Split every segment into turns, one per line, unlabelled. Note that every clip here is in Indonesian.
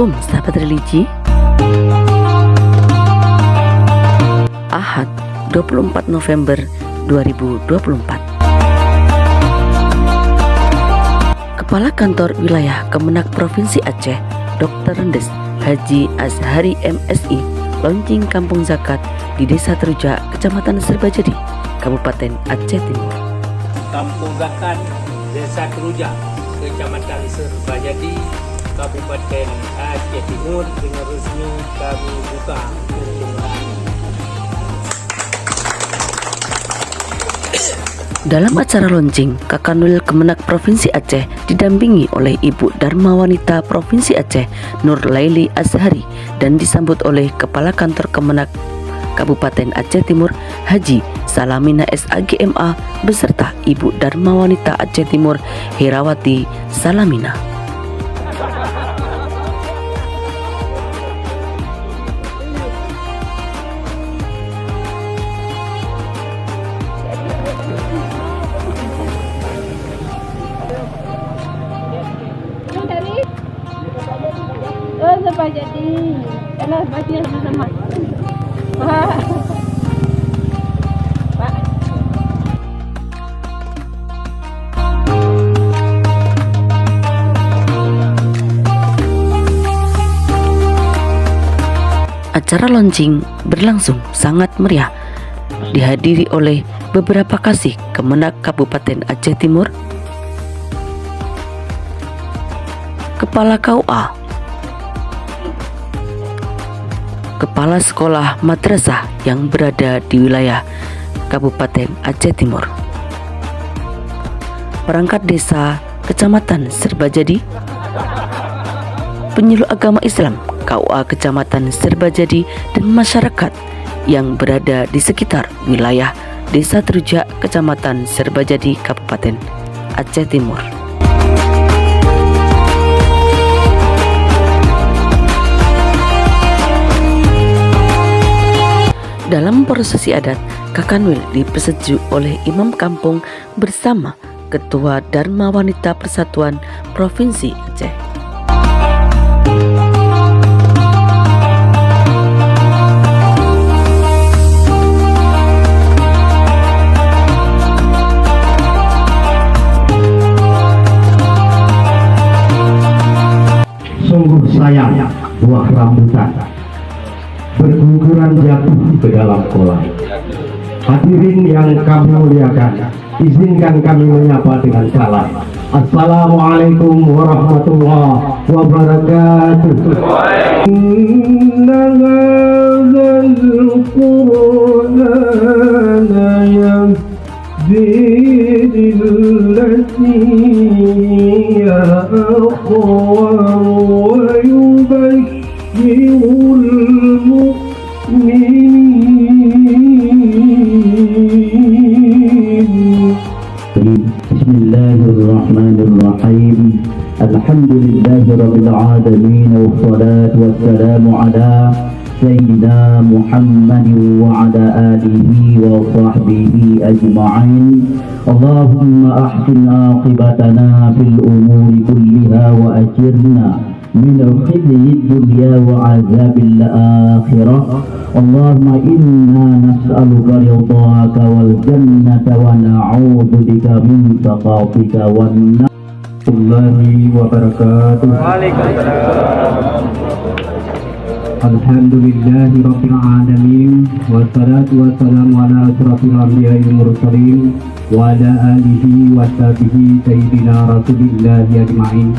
Assalamualaikum sahabat religi. Ahad 24 November 2024. Kepala Kantor Wilayah Kemenak Provinsi Aceh, Dr. Rendes Haji Azhari MSI, launching Kampung Zakat di Desa Terujak, Kecamatan Serbajadi, Kabupaten Aceh Timur.
Kampung Zakat Desa Terujak, Kecamatan Serbajadi, Kabupaten Aceh Timur dengan resmi kami buka penyelenggaraan.
Dalam acara launching, Kakanwil Kemenak Provinsi Aceh didampingi oleh Ibu Dharma Wanita Provinsi Aceh Nur Laili Azhari dan disambut oleh Kepala Kantor Kemenak Kabupaten Aceh Timur Haji Salamina SAGMA beserta Ibu Dharma Wanita Aceh Timur Herawati Salamina.
Jadi, karena baca sama-sama.
Acara launching berlangsung sangat meriah, dihadiri oleh beberapa kasih Kemenak Kabupaten Aceh Timur, Kepala KUA, Kepala Sekolah Madrasah yang berada di wilayah Kabupaten Aceh Timur, perangkat desa Kecamatan Serbajadi, penyuluh agama Islam KUA Kecamatan Serbajadi, dan masyarakat yang berada di sekitar wilayah Desa Terujak, Kecamatan Serbajadi, Kabupaten Aceh Timur. Dalam prosesi adat, Kakanwil dipersetuju oleh Imam Kampung bersama Ketua Dharma Wanita Persatuan Provinsi Aceh.
Sungguh sayang buah rambutan berguguran jatuh ke dalam kolam. Hadirin yang kami muliakan, izinkan kami menyapa dengan salam. Assalamualaikum warahmatullahi wabarakatuh. Inna hadzal Qur'ana yahdi lillati hiya aqwam wa yubashshirul Bismillahirrahmanirrahim. Alhamdulillahirabbil alamin wassalatu wassalamu ala sayyidina Muhammadin wa ala alihi wa sahbihi ajma'in. Allahumma ahsin aqibatana fil umuri kulliha wa ajirna min khizyi dunya wa azabil akhirah. Allahumma inna nas'aluka ridhaka wal jannata wa na'udzu bika min sakhatika wan nar. Warahmatullahi wabarakatuh. Waalaikumsalam. Alhamdulillahi rabbil alamin wassalatu wassalamu ala asyrafil anbiya'i wal mursalin wa ala alihi wa sahbihi sayyidina rasulillahi ajma'in.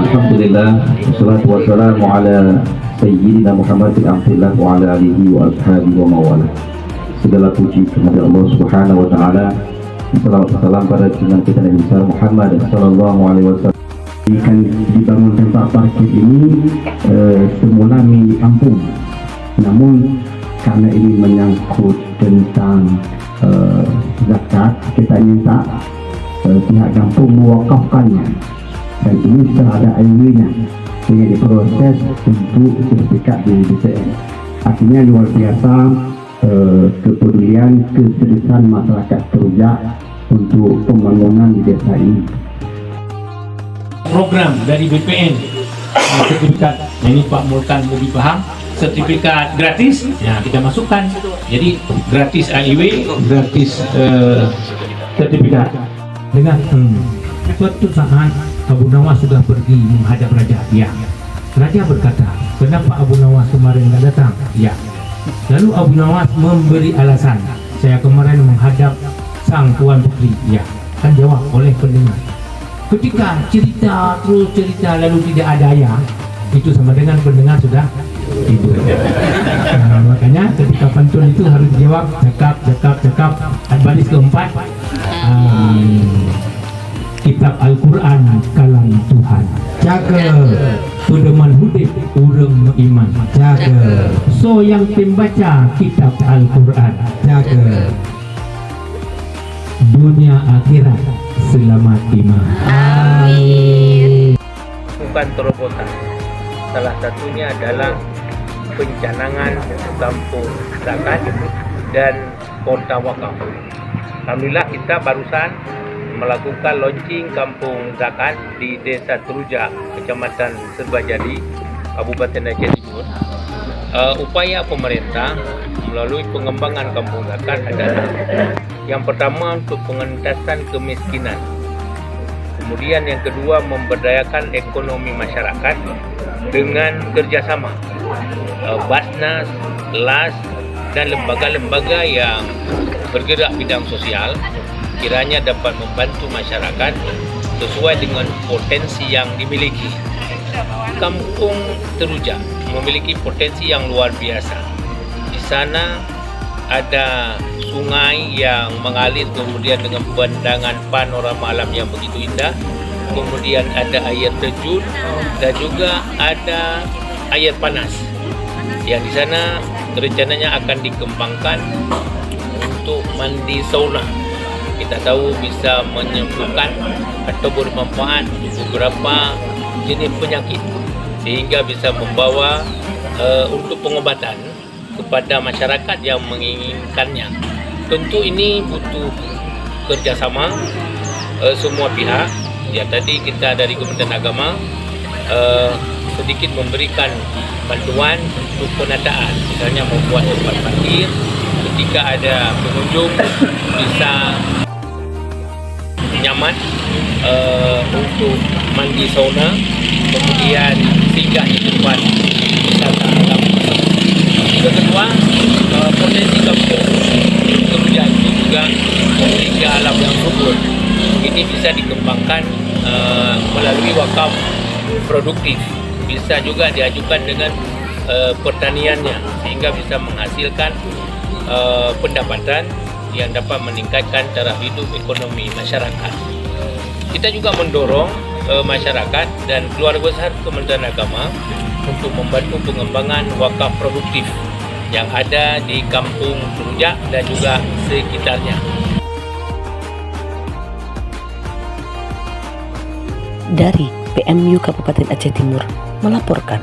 Alhamdulillah, wassalatu wassalamu ala sayyidina Muhammadin abdillah wa ala alihi wa ashabihi wa mawala. Segala puji kepada Allah Subhanahu wa taala. Salawat salam pada junjungan kita Nabi besar Muhammad sallallahu alaihi wasallam. Ikan dibangun tempat parkir ini semula milik kampung. Namun karena ini menyangkut tentang zakat, kita minta pihak kampung mewakafkannya, dan ini sudah ada IW-nya sehingga diproses untuk sertifikat di BCN. Artinya luar biasa kepedulian, keseriusan masyarakat Terujak untuk pembangunan di desa ini.
program dari BPN, sertifikat. Nah, ini Pak Mulkan lebih paham. Sertifikat gratis, ya kita masukkan. Jadi gratis AIW, gratis sertifikat.
Dengan suatu saat Abu Nawas sudah pergi menghadap raja. Ya. Raja berkata, kenapa Abu Nawas kemarin tidak datang? Ya. Lalu Abu Nawas memberi alasan, saya kemarin menghadap sang tuan putri. Ya. Kan jawab oleh pendengar. Ketika cerita terus cerita lalu tidak ada ya, itu sama dengan pendengar sudah tidur. Makanya ketika pantun itu harus dijawab cakap. Baris keempat, kitab Al-Quran kalam Tuhan. Cakap. Pedoman hudib urang iman. Cakap. So yang pembaca kitab Al-Quran. Cakap. Dunia akhirat selamat iman. Amin.
Bukan terobosan. Salah satunya adalah pencanangan kampung zakat dan kota wakaf. Alhamdulillah kita barusan melakukan launching kampung zakat di Desa Teruja, Kecamatan Serbajadi, Kabupaten Aceh Timur. Upaya pemerintah melalui pengembangan kampung zakat adalah yang pertama untuk pengentasan kemiskinan. Kemudian yang kedua memberdayakan ekonomi masyarakat dengan kerjasama Basnas, LAS dan lembaga-lembaga yang bergerak bidang sosial kiranya dapat membantu masyarakat sesuai dengan potensi yang dimiliki. Kampung Teruja memiliki potensi yang luar biasa. Di sana ada sungai yang mengalir, kemudian dengan pemandangan panorama alam yang begitu indah. Kemudian ada air terjun dan juga ada air panas. Yang di sana rencananya akan dikembangkan untuk mandi sauna. Kita tahu bisa menyembuhkan atau bermanfaat untuk beberapa jenis penyakit sehingga bisa membawa untuk pengobatan kepada masyarakat yang menginginkannya. Tentu ini butuh kerjasama semua pihak. Ya, tadi kita dari Kementerian Agama sedikit memberikan bantuan untuk penataan, misalnya membuat tempat parkir ketika ada pengunjung bisa nyaman untuk mandi sauna, kemudian singgah di tempat wisata alam. Yang kedua, potensi kampung Teruja itu juga memiliki alam yang subur. Ini bisa dikembangkan melalui wakaf produktif, bisa juga diajukan dengan pertaniannya sehingga bisa menghasilkan pendapatan yang dapat meningkatkan taraf hidup ekonomi masyarakat. Kita juga mendorong masyarakat dan keluarga besar Kementerian Agama untuk membantu pengembangan wakaf produktif yang ada di Kampung Teruja dan juga sekitarnya.
Dari PMU Kabupaten Aceh Timur melaporkan.